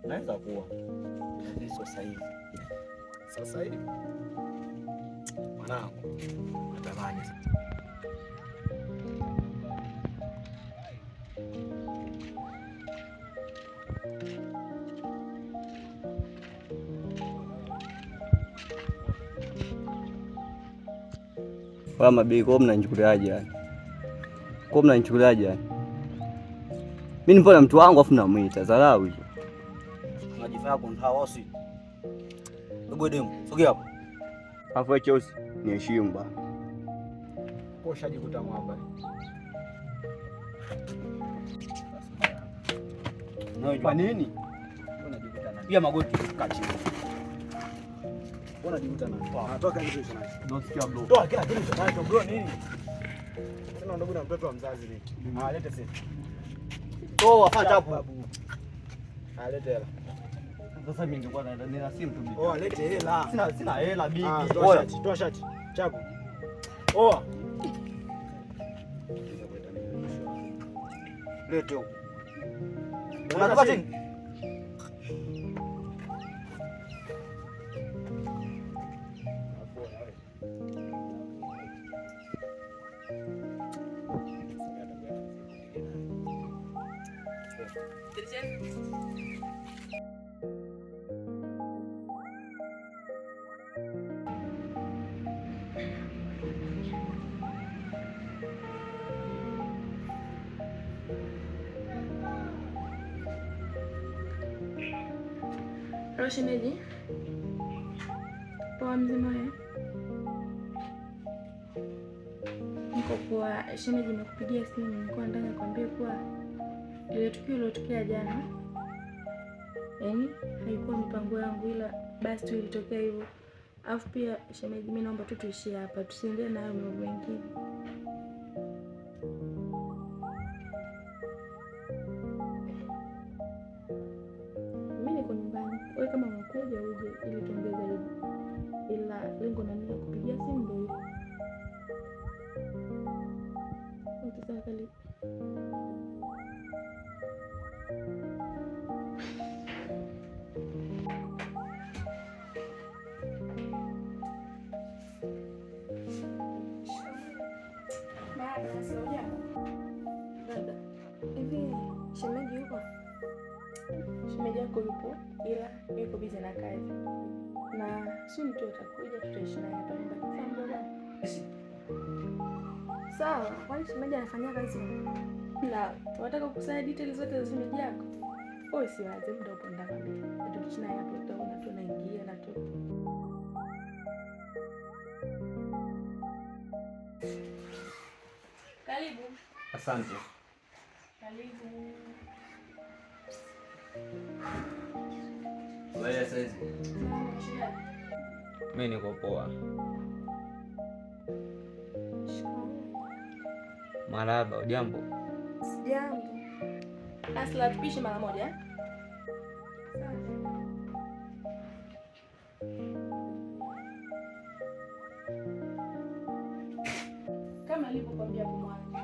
Naweza kuwa sasa hivi. Sasa hivi mwanangu natamani kama bei kwa mnanichukuliaje yani? Kwa mnanichukuliaje yani? Mimi nipo na mtu wangu afu namuita dharau hizo. unajifanya kuntaosi. Hebu demu, sogea hapo. Afu Chelsea ni heshima bana. Kwa shajikuta mwamba. Kwa nini? Unajikuta na pia magoti kachi. Unajikuta na. Anatoka hizo hizo nacho. Ndio sikia bro. Toa kila kitu nacho bro nini? Tena ndugu na mtoto wa mzazi nini? Lete sasa. Toa afanya hapo. Lete hela. Sasa mimi ningekuwa nina simu tu bibi. Lete hela. Sina hela bibi. Toa shati. Chapu. Oa. Lete huko. Unataka tena? Shemeji, poa mzima wewe? Niko poa. Shemeji, nimekupigia simu, nilikuwa nataka nikwambie kuwa ile tukio lilotokea jana, yaani haikuwa mipango yangu, ila basi tu ilitokea hivyo. Alafu pia shemeji, mimi naomba tu tuishie hapa, tusiendelee na hayo mambo mengine. Wewe kama unakuja uje ili tuongee zaidi, ila lengo na nia kupigia simu ndio hiyo. Ukisema kali dada, hivi shemeji yuko? Shemeji yako yupo, ila yuko busy na kazi. Na soon tu atakuja, tutaishi naye hapa nyumbani. Sawa, kwani shemeji anafanyia kazi? Na tunataka kukusanya details zote za shemeji yako. Wewe si wazi, muda upo ndani kabisa. Tutaishi naye hapo, tutaona tunaingia na tu. Karibu. Asante. Karibu. Wewe sasa. Mimi niko poa. Marahaba, ujambo? Sijambo. Asla tupishe mara moja. Kama nilivyokuambia hapo mwanzo,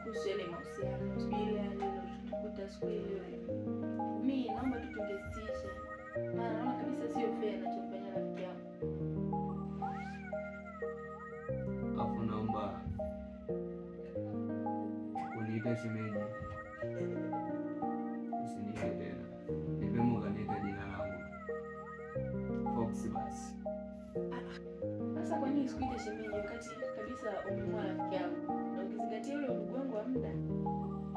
kuhusu ile mahusiano, ile aliyotukuta siku ile. Mimi naomba tu tungesitishe. Maana naona kabisa sio fair anachofanya rafiki yangu. Afu naomba uniite shemeji. Usiniite tena. Nipemo kaniita jina langu. Fox basi. Sasa kwa nini sikuite shemeji wakati kabisa umemwa rafiki yangu? Na ukizingatia ule ndugu wangu wa muda.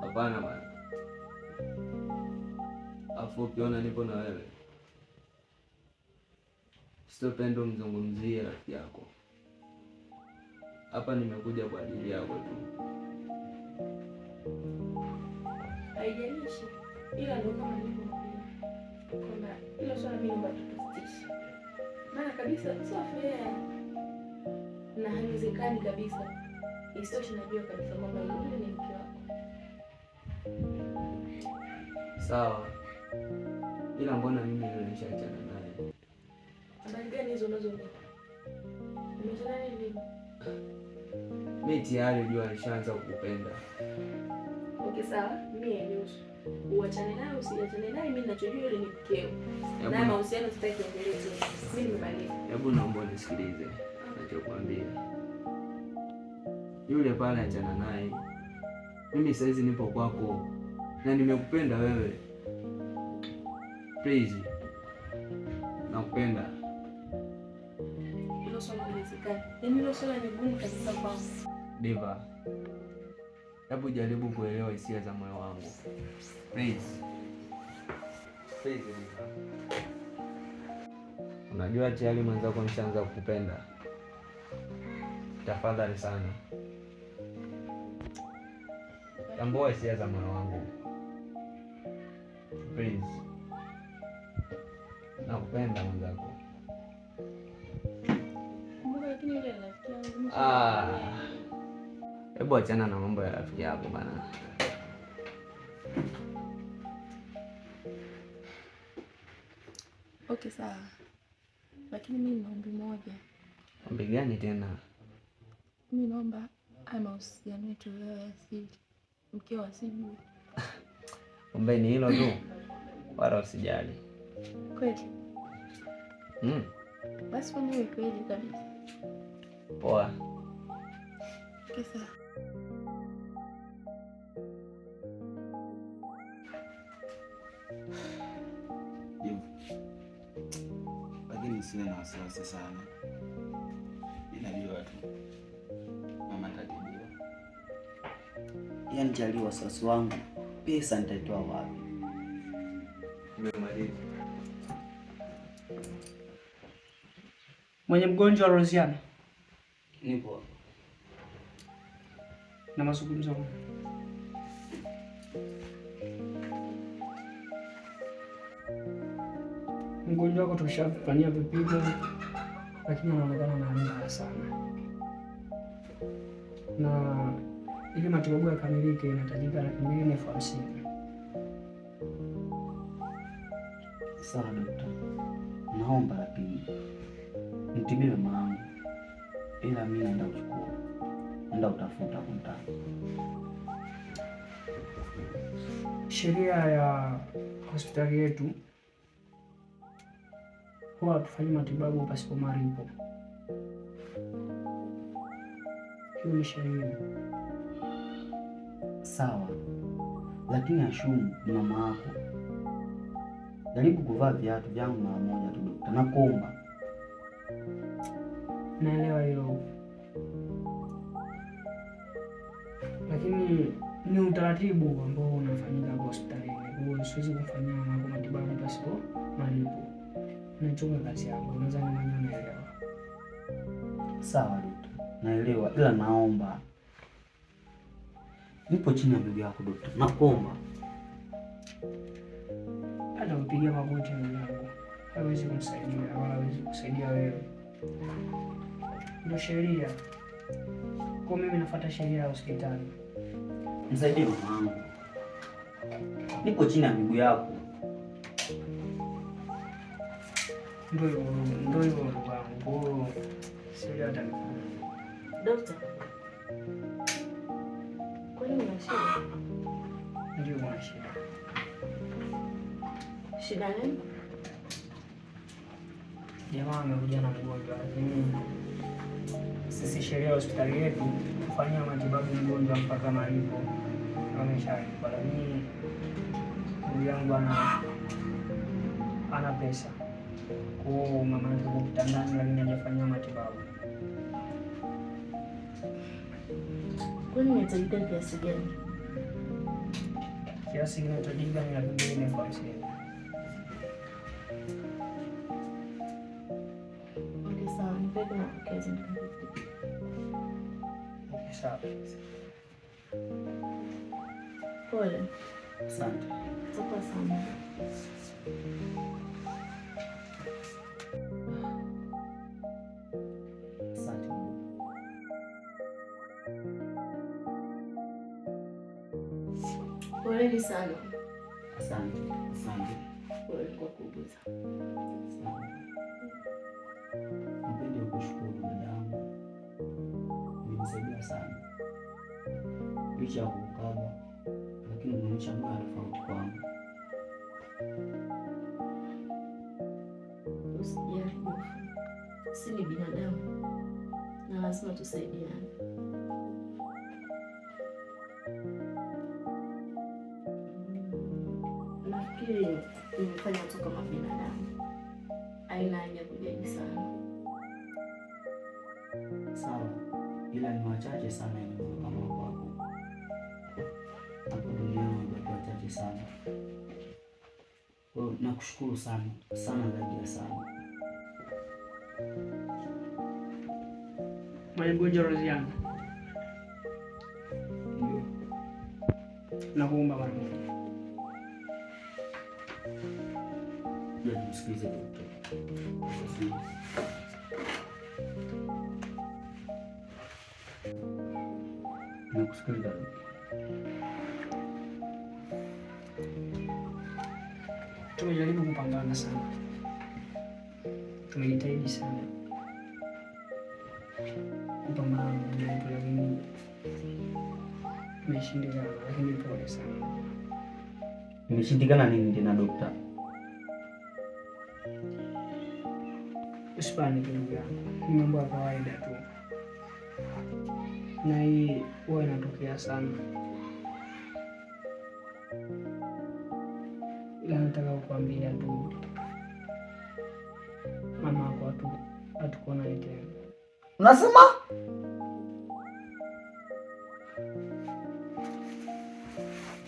Hapana bwana. Afu ukiona nipo na wewe, sitopenda mzungumzie rafiki yako. Hapa nimekuja kwa ajili yako tu. Haijalishi, ila ndio kama nilivyokuambia kwamba hilo swala mimi naomba tusitishe. Maana kabisa sio fair na haiwezekani kabisa. Isitoshe najua kabisa kwamba yule ni mke wako. Sawa. Ila mbona mimi nilishachana naye? Habari gani hizo unazonipa? lini? Mimi tayari jua nishaanza kukupenda. Okay, sawa. Mimi niruhusu. Uachane naye usiachane naye, mimi ninachojua yule ni mkeo. Na mahusiano sitaki endelee tena. Mimi nimebadilika. Hebu naomba unisikilize ninachokuambia. Yule pale achana naye. Mimi saizi nipo kwako na nimekupenda wewe. Please. Nakupenda. Hilo swala haliwezekani. Yaani hilo swala ni gumu kabisa kwangu. Diva. Hebu jaribu kuelewa hisia za moyo wangu. Please. Please, Diva. Unajua tayari mwenzako nishaanza kukupenda. Tafadhali sana. Tambua hisia za moyo wangu. Please. Nakupenda mwenzako. Lakini yule rafiki yangu. Hebu achana na mambo ya rafiki yako bana. Okay, sawa. Lakini mimi nina ombi moja. Ombi gani tena? Mimi naomba haya mahusiano yetu yawe asili. Mkeo asijue. Ombi ni hilo tu. Wala usijali. Kweli? Basi kwa nini kweli kabisa? Poa. Okay, sawa. Lakini siwe na wasiwasi sana. Ninajua tu mama tatibiwa. Yaani jali wasiwasi wangu, pesa nitaitoa wapi? Nimemaliza. Mwenye mgonjwa wa Rosiana. Nipo. Na mazungumzo. Mgonjwa wako tushafanyia vipimo, lakini anaonekana na hali mbaya sana. Na ili matibabu yakamilike inahitajika $250,000. Sawa daktari. Naomba lakini nitibie mama, ila mimi naenda kuchukua. Naenda utafuta kontakt. Sheria ya hospitali yetu huwa hatufanyi matibabu pasipo malipo. Hiyo ni sheria. Sawa. Lakini ashumu mama yako. Jaribu kuvaa viatu vyangu mara moja tu daktari. Nakuomba. Naelewa hilo. Lakini ni utaratibu ambao unafanyika kwa hospitalini. Kwa hiyo siwezi kufanyia mambo matibabu pasipo malipo. Nachunga kazi yangu. Unaweza ni mwenyewe unaelewa. Sawa daktari. Naelewa ila naomba. Nipo chini ya miguu yako daktari. Nakuomba. Hata upigie magoti ndugu yangu. Hawezi kumsaidia wala hawezi kusaidia wewe. Ndio sheria. Kwa mimi nafuata sheria ya hospitali. Nisaidie mama. Nipo chini ya miguu yako. Ndio hivyo ndugu yangu. Sheria hata Dokta. Kwani una shida? ndio una shida. Shida nini? Jamaa amekuja na mgonjwa, lakini sisi sheria ya hospitali yetu kufanyia matibabu mgonjwa mpaka malipo ameshalipa, lakini ndugu yangu ana pesa. Kwa mama yake yuko kitandani, lakini hajafanyia matibabu. Kwani unahitajika kiasi gani? Kiasi kinachohitajika ni $250,000. Sawa, nipeke mapokezi. Sawa. Pole. Asante. Toka sana. Asante. Poleni sana. Asante. Asante. Pole kwa kuguza. Nipende kukushukuru dadangu. licha ya kukaba, lakini unaonyesha moyo tofauti kwangu. Usijali, sisi ni binadamu na lazima tusaidiane. Nafikiri nimefanya tu kama binadamu, haina haja kujali sana. Sawa, ila ni wachache sana kama kwako. Hapo duniani watu wachache sana. Kwa nakushukuru sana sana, zaidi ya sana. Mwanamgonjwa Roziana, ndio nakuomba mara moja. Ndio msikilize daktari. Nakusikiliza. Tumejaribu kupambana sana, tumejitahidi sana kupambana na jambo, lakini tumeshindikana. Lakini pole sana. Imeshindikana nini tena dokta? Usipaniki ndugu yangu, ni mambo ya kawaida tu, na hii huwa inatokea sana. Ila nataka kukwambia tu, mama yako hatukuona tena. Unasema?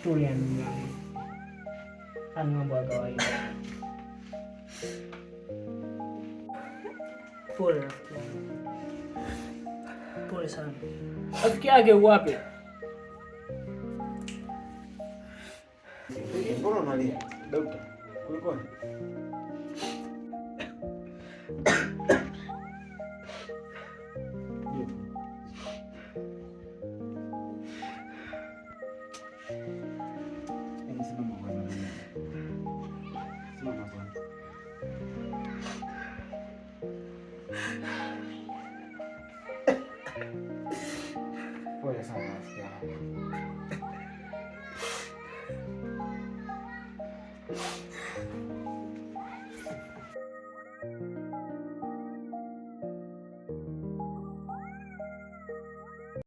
Tulia ndugu yangu, ni mambo ya kawaida. Pole rafiki yangu, pole sana. Rafiki yake wapi? Mbona unalia? Dokta, kulikoni?